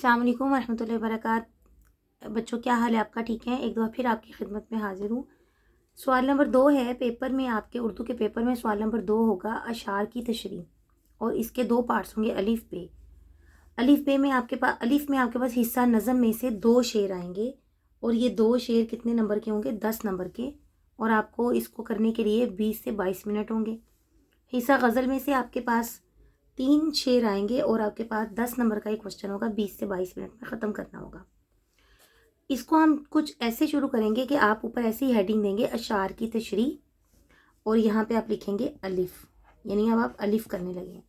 السلام علیکم ورحمۃ اللہ وبرکاتہ۔ بچوں کیا حال ہے آپ کا؟ ٹھیک ہے؟ ایک دفعہ پھر آپ کی خدمت میں حاضر ہوں۔ سوال نمبر 2 ہے پیپر میں، آپ کے اردو کے پیپر میں سوال نمبر 2 ہوگا اشعار کی تشریح، اور اس کے 2 پارٹس ہوں گے، الف بے۔ الف بے میں آپ کے پاس حصہ نظم میں سے 2 شعر آئیں گے، اور یہ 2 شعر کتنے نمبر کے ہوں گے؟ 10 نمبر کے، اور آپ کو اس کو کرنے کے لیے 20 سے 22 منٹ ہوں گے۔ حصہ غزل میں سے آپ کے پاس 3 شعر آئیں گے، اور آپ کے پاس 10 نمبر کا ایک کوشچن ہوگا، 20 سے 22 منٹ میں ختم کرنا ہوگا۔ اس کو ہم کچھ ایسے شروع کریں گے کہ آپ اوپر ایسی ہیڈنگ دیں گے اشعار کی تشریح، اور یہاں پہ آپ لکھیں گے الف، یعنی اب آپ الف کرنے لگے ہیں۔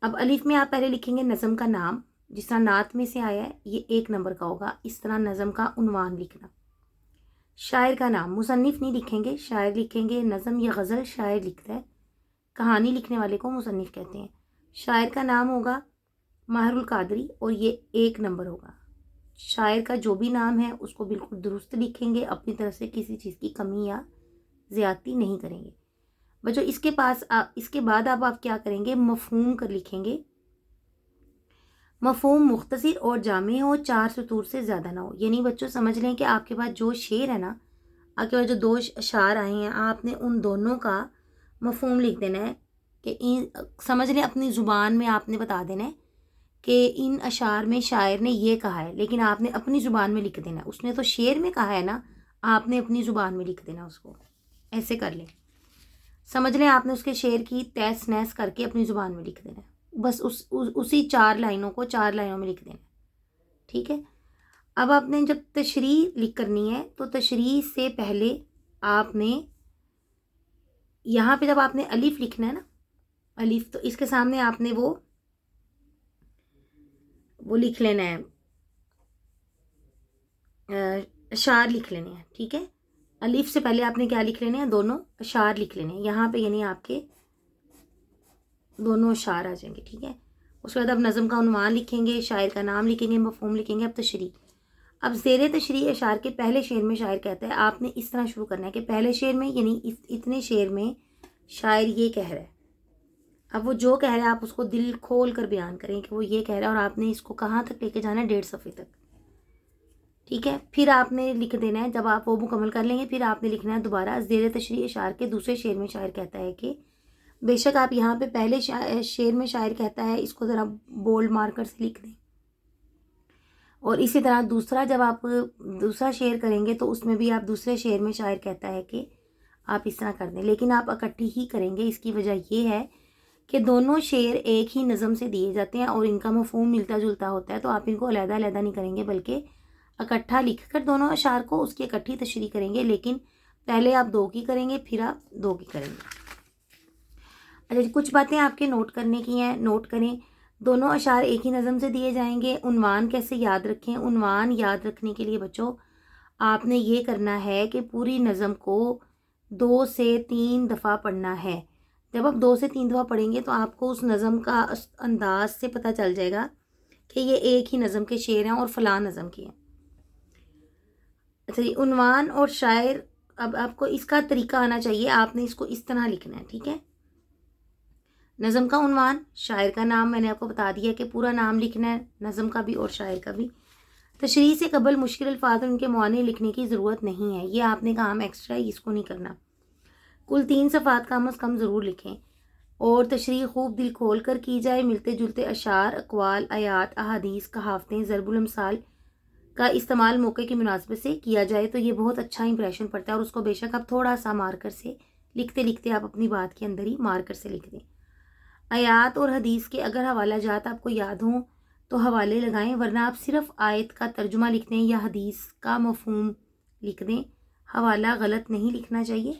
اب الف میں آپ پہلے لکھیں گے نظم کا نام، جس طرح نعت میں سے آیا ہے یہ 1 نمبر کا ہوگا، اس طرح نظم کا عنوان لکھنا۔ شاعر کا نام، مصنف نہیں لکھیں گے، شاعر لکھیں گے۔ نظم یا غزل شاعر لکھتا ہے، کہانی لکھنے والے کو مصنف کہتے ہیں۔ شاعر کا نام ہوگا ماہر القادری، اور یہ 1 نمبر ہوگا۔ شاعر کا جو بھی نام ہے اس کو بالکل درست لکھیں گے، اپنی طرف سے کسی چیز کی کمی یا زیادتی نہیں کریں گے۔ بچوں اس کے بعد آپ کیا کریں گے؟ مفہوم کر لکھیں گے۔ مفہوم مختصر اور جامع ہو، 4 سطور سے زیادہ نہ ہو۔ یعنی بچوں سمجھ لیں کہ آپ کے پاس جو شعر ہے نا، آپ کے پاس جو 2 اشعار آئے ہیں، آپ نے ان دونوں کا مفہوم لکھ دینا ہے، کہ سمجھ لیں اپنی زبان میں آپ نے بتا دینا ہے کہ ان اشعار میں شاعر نے یہ کہا ہے، لیکن آپ نے اپنی زبان میں لکھ دینا ہے۔ اس نے تو شعر میں کہا ہے نا، آپ نے اپنی زبان میں لکھ دینا اس کو۔ ایسے کر لیں، سمجھ لیں آپ نے اس کے شعر کی تہس نہس کر کے اپنی زبان میں لکھ دینا ہے، بس اسی 4 لائنوں کو 4 لائنوں میں لکھ دینا ہے، ٹھیک ہے؟ اب آپ نے جب تشریح لکھ کرنی ہے، تو تشریح سے پہلے آپ نے یہاں پہ جب آپ نے الف لکھنا ہے نا، الف، تو اس کے سامنے آپ نے وہ لکھ لینا ہے، اشعار لکھ لینے ہیں، ٹھیک ہے؟ الف سے پہلے آپ نے کیا لکھ لینے ہیں؟ دونوں اشعار لکھ لینے ہیں یہاں پہ، یعنی آپ کے دونوں اشعار آ جائیں گے، ٹھیک ہے؟ اس کے بعد آپ نظم کا عنوان لکھیں گے، شاعر کا نام لکھیں گے، مفہوم لکھیں گے۔ اب تشریح، اب زیر تشریح اشعار کے پہلے شعر میں شاعر کہتا ہے، آپ نے اس طرح شروع کرنا ہے کہ پہلے شعر میں، یعنی اتنے شعر میں شاعر یہ کہہ رہا ہے۔ اب وہ جو کہہ رہا ہے آپ اس کو دل کھول کر بیان کریں کہ وہ یہ کہہ رہا ہے، اور آپ نے اس کو کہاں تک لے کے جانا ہے؟ 1.5 صفحے تک، ٹھیک ہے؟ پھر آپ نے لکھ دینا ہے، جب آپ وہ مکمل کر لیں گے، پھر آپ نے لکھنا ہے دوبارہ زیر تشریح اشعار کے دوسرے شعر میں شاعر کہتا ہے کہ بے شک آپ یہاں پہ پہلے شعر میں شاعر کہتا ہے، اس کو ذرا بولڈ مارکر سے لکھ دیں، اور اسی طرح جب آپ دوسرا شعر کریں گے تو اس میں بھی آپ دوسرے شعر میں شاعر کہتا ہے کہ آپ اس طرح کر دیں، لیکن آپ اکٹھی ہی کریں گے۔ اس کی وجہ یہ ہے کہ دونوں شعر ایک ہی نظم سے دیے جاتے ہیں، اور ان کا مفہوم ملتا جلتا ہوتا ہے، تو آپ ان کو علیحدہ علیحدہ نہیں کریں گے، بلکہ اکٹھا لکھ کر دونوں اشعار کو اس کی اکٹھی تشریح کریں گے، لیکن پہلے آپ 2 کی کریں گے، پھر آپ 2 کی کریں گے۔ اچھا جی، کچھ باتیں آپ کے نوٹ کرنے کی ہیں، نوٹ کریں۔ دونوں اشعار ایک ہی نظم سے دیے جائیں گے۔ عنوان کیسے یاد رکھیں؟ عنوان یاد رکھنے کے لیے بچوں آپ نے یہ کرنا ہے کہ پوری نظم کو 2 سے 3 دفعہ پڑھنا ہے۔ جب آپ 2 سے 3 دفعہ پڑھیں گے تو آپ کو اس نظم کا انداز سے پتہ چل جائے گا کہ یہ ایک ہی نظم کے شعر ہیں اور فلاں نظم کے ہیں۔ اچھا جی، عنوان اور شاعر، اب آپ کو اس کا طریقہ آنا چاہیے، آپ نے اس کو اس طرح لکھنا ہے، ٹھیک ہے؟ نظم کا عنوان، شاعر کا نام میں نے آپ کو بتا دیا کہ پورا نام لکھنا ہے، نظم کا بھی اور شاعر کا بھی۔ تشریح سے قبل مشکل الفاظ اور ان کے معنی لکھنے کی ضرورت نہیں ہے، یہ آپ نے کام ایکسٹرا ہے، اس کو نہیں کرنا۔ کل 3 صفحات کم از کم ضرور لکھیں، اور تشریح خوب دل کھول کر کی جائے۔ ملتے جلتے اشعار، اقوال، آیات، احادیث، کہاوتیں، ضرب المثال کا استعمال موقع کی مناسبت سے کیا جائے تو یہ بہت اچھا امپریشن پڑتا ہے، اور اس کو بے شک آپ تھوڑا سا مارکر سے لکھتے لکھتے آپ اپنی بات کے اندر ہی مارکر سے لکھ دیں۔ آیات اور حدیث کے اگر حوالہ جات آپ کو یاد ہوں تو حوالے لگائیں، ورنہ آپ صرف آیت کا ترجمہ لکھ دیں یا حدیث کا مفہوم لکھ دیں، حوالہ غلط نہیں لکھنا چاہیے۔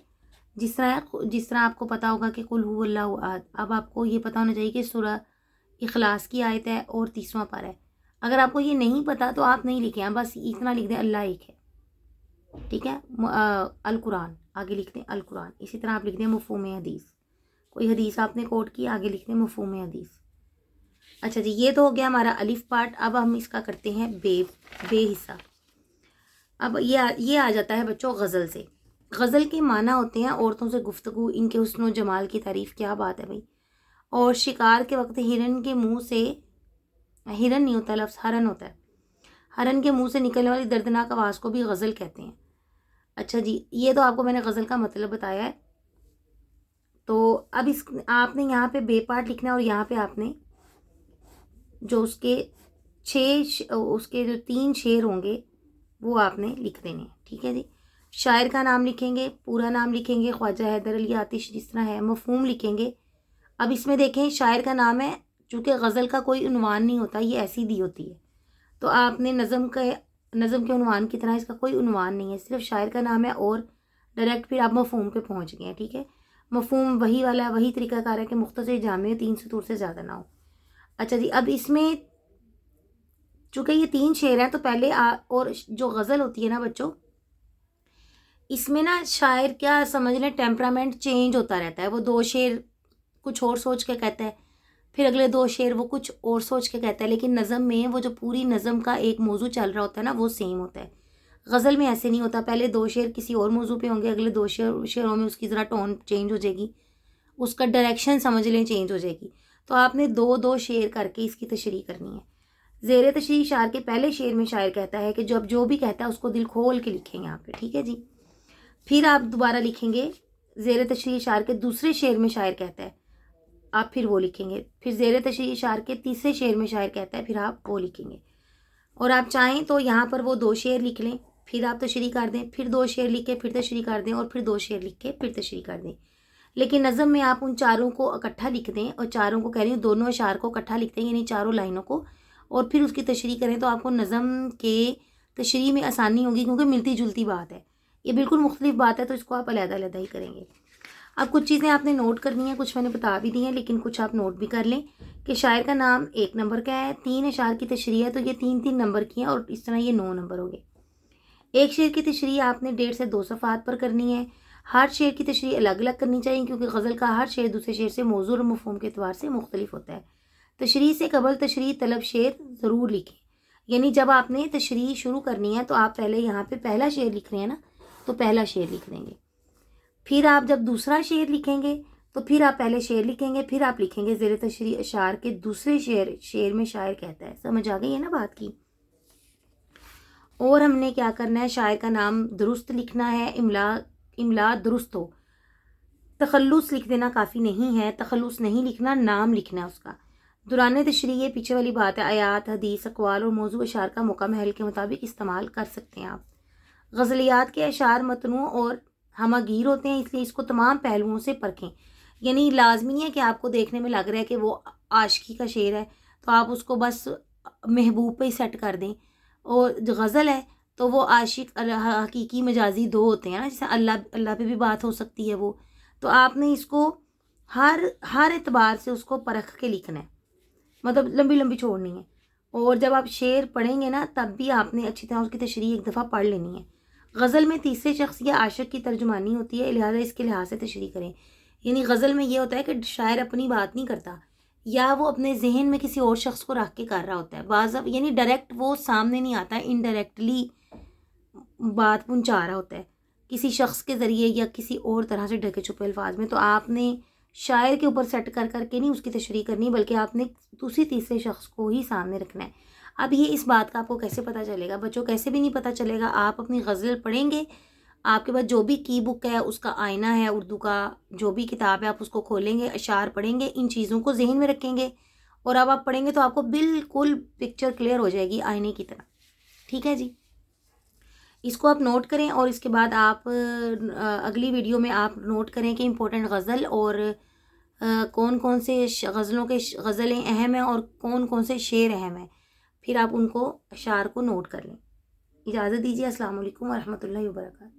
جس طرح آپ کو پتہ ہوگا کہ قل هو اللہ احد، اب آپ کو یہ پتہ ہونا چاہیے کہ سورہ اخلاص کی آیت ہے اور 30واں پارہ ہے۔ اگر آپ کو یہ نہیں پتہ تو آپ نہیں لکھیں، بس اتنا لکھ دیں اللہ ایک ہے، ٹھیک ہے؟ القرآن آگے لکھ دیں القرآن۔ اسی طرح آپ لکھ دیں مفہوم حدیث، کوئی حدیث آپ نے کوٹ کی، آگے لکھ دیں مفہوم حدیث۔ اچھا جی، یہ تو ہو گیا ہمارا الف پارٹ۔ اب ہم اس کا کرتے ہیں بے حصہ۔ اب یہ آ جاتا ہے بچوں غزل سے۔ غزل کے معنی ہوتے ہیں عورتوں سے گفتگو، ان کے حسن و جمال کی تعریف، کیا بات ہے بھائی، اور شکار کے وقت ہرن کے منہ سے ہرن نہیں ہوتا لفظ، ہرن ہوتا ہے. ہرن کے منہ سے نکلنے والی دردناک آواز کو بھی غزل کہتے ہیں. اچھا جی، یہ تو آپ کو میں نے غزل کا مطلب بتایا ہے. تو اب آپ نے یہاں پہ بے پارٹ لکھنا ہے، اور یہاں پہ آپ نے جو اس کے اس کے جو 3 شعر ہوں گے وہ آپ نے لکھ دینے ہیں. ٹھیک ہے جی. شاعر کا نام لکھیں گے، پورا نام لکھیں گے، خواجہ حیدر علی آتش جس طرح ہے. مفہوم لکھیں گے. اب اس میں دیکھیں شاعر کا نام ہے، چونکہ غزل کا کوئی عنوان نہیں ہوتا، یہ ایسی دی ہوتی ہے. تو آپ نے نظم کے عنوان کی طرح اس کا کوئی عنوان نہیں ہے، صرف شاعر کا نام ہے، اور ڈائریکٹ پھر آپ مفہوم پہ پہنچ گئے ہیں. ٹھیک ہے. مفہوم وہی والا، وہی طریقہ کار ہے کہ مختصر جامع 3 سطور سے زیادہ نہ ہو. اچھا جی، اب اس میں چونکہ یہ 3 شعر ہیں تو پہلے اور جو غزل ہوتی ہے نا بچوں، اس میں نا شاعر کیا سمجھ لیں ٹیمپرامنٹ چینج ہوتا رہتا ہے. وہ 2 شعر کچھ اور سوچ کے کہتا ہے، پھر اگلے 2 شعر وہ کچھ اور سوچ کے کہتا ہے، لیکن نظم میں وہ جو پوری نظم کا ایک موضوع چل رہا ہوتا ہے نا وہ سیم ہوتا ہے. غزل میں ایسے نہیں ہوتا، پہلے 2 شعر کسی اور موضوع پہ ہوں گے، اگلے 2 شعروں میں اس کی ذرا ٹون چینج ہو جائے گی، اس کا ڈائریکشن سمجھ لیں چینج ہو جائے گی. تو آپ نے 2 شعر کر کے اس کی تشریح کرنی ہے. زیر تشریح اشعار کے پہلے شعر میں شاعر کہتا ہے کہ جب جو بھی کہتا ہے اس کو دل کھول کے لکھیں گے یہاں پہ. ٹھیک ہے جی. پھر آپ دوبارہ لکھیں گے زیر تشریح اشعار کے دوسرے شعر میں شاعر کہتا ہے، آپ پھر وہ لکھیں گے. پھر زیر تشریح اشعار کے تیسرے شعر میں شاعر کہتا ہے، پھر آپ وہ لکھیں گے. اور آپ چاہیں تو یہاں پر وہ 2 شعر لکھ لیں، پھر آپ تشریح کر دیں، پھر 2 شعر لکھ کے پھر تشریح کر دیں، اور پھر 2 شعر لکھ کے پھر تشریح کر دیں. لیکن نظم میں آپ ان 4 کو اکٹھا لکھ دیں، اور 4 کو کہہ رہی ہوں دونوں اشعار کو اکٹھا لکھ دیں، یعنی 4 لائنوں کو، اور پھر اس کی تشریح کریں تو آپ کو نظم کے تشریح میں آسانی ہوگی، کیونکہ ملتی جلتی بات ہے. یہ بالکل مختلف بات ہے، تو اس کو آپ علیحدہ علیحدہ ہی کریں گے. اب کچھ چیزیں آپ نے نوٹ کرنی ہیں، کچھ میں نے بتا بھی دی ہیں، لیکن کچھ آپ نوٹ بھی کر لیں کہ شاعر کا نام 1 نمبر کا ہے، 3 اشعار کی تشریح ہے تو یہ 3 نمبر کی ہیں، اور اس طرح یہ 9 نمبر ہو گئے. ایک شعر کی تشریح آپ نے 1.5 سے 2 صفحات پر کرنی ہے. ہر شعر کی تشریح الگ الگ کرنی چاہیے، کیونکہ غزل کا ہر شعر دوسرے شعر سے موضوع اور مفہوم کے اعتبار سے مختلف ہوتا ہے. تشریح سے قبل تشریح طلب شعر ضرور لکھیں، یعنی جب آپ نے تشریح شروع کرنی ہے تو آپ پہلے یہاں پہ پہلا شعر لکھ رہے ہیں نا، تو پہلا شعر لکھ دیں گے. پھر آپ جب دوسرا شعر لکھیں گے تو پھر آپ پہلے شعر لکھیں گے، پھر آپ لکھیں گے زیر تشریح اشعار کے دوسرے شعر میں شاعر کہتا ہے. سمجھ آ گئی ہے نا بات کی. اور ہم نے کیا کرنا ہے، شاعر کا نام درست لکھنا ہے، املا درست ہو. تخلص لکھ دینا کافی نہیں ہے، تخلص نہیں لکھنا، نام لکھنا ہے اس کا. دوران تشریح یہ پیچھے والی بات ہے، آیات، حدیث، اقوال اور موضوع اشعار کا موقع محل کے مطابق استعمال کر سکتے ہیں آپ. غزلیات کے اشعار متنوع اور ہمہ گیر ہوتے ہیں، اس لیے اس کو تمام پہلوؤں سے پرکھیں. یعنی لازمی نہیں ہے کہ آپ کو دیکھنے میں لگ رہا ہے کہ وہ عاشقی کا شعر ہے تو آپ اس کو بس محبوب پہ ہی سیٹ کر دیں، اور جو غزل ہے تو وہ عاشق حقیقی مجازی 2 ہوتے ہیں نا، جیسے اللہ پہ بھی بات ہو سکتی ہے وہ. تو آپ نے اس کو ہر اعتبار سے اس کو پرکھ کے لکھنا ہے، مطلب لمبی لمبی چھوڑنی ہے. اور جب آپ شعر پڑھیں گے نا تب بھی آپ نے اچھی طرح اس کی تشریح ایک دفعہ پڑھ لینی ہے. غزل میں تیسرے شخص یا عاشق کی ترجمانی ہوتی ہے، لہٰذا اس کے لحاظ سے تشریح کریں. یعنی غزل میں یہ ہوتا ہے کہ شاعر اپنی بات نہیں کرتا، یا وہ اپنے ذہن میں کسی اور شخص کو رکھ کے کر رہا ہوتا ہے. واضح یعنی ڈائریکٹ وہ سامنے نہیں آتا ہے، انڈائریکٹلی بات پہنچا رہا ہوتا ہے کسی شخص کے ذریعے یا کسی اور طرح سے ڈھکے چھپے الفاظ میں. تو آپ نے شاعر کے اوپر سیٹ کر کے نہیں اس کی تشریح کرنی، بلکہ آپ نے دوسری تیسرے شخص کو ہی سامنے رکھنا ہے. اب یہ اس بات کا آپ کو کیسے پتہ چلے گا بچوں؟ کیسے بھی نہیں پتہ چلے گا. آپ اپنی غزل پڑھیں گے، آپ کے پاس جو بھی کی بک ہے اس کا آئینہ ہے، اردو کا جو بھی کتاب ہے آپ اس کو کھولیں گے، اشعار پڑھیں گے، ان چیزوں کو ذہن میں رکھیں گے، اور اب آپ پڑھیں گے تو آپ کو بالکل پکچر کلیئر ہو جائے گی آئینے کی طرح. ٹھیک ہے جی. اس کو آپ نوٹ کریں، اور اس کے بعد آپ اگلی ویڈیو میں آپ نوٹ کریں کہ امپورٹنٹ غزل اور کون کون سے غزلیں اہم ہیں اور کون سے شعر اہم ہیں. پھر آپ ان کو اشعار کو نوٹ کر لیں. اجازت دیجیے. السلام علیکم ورحمۃ اللہ وبرکاتہ.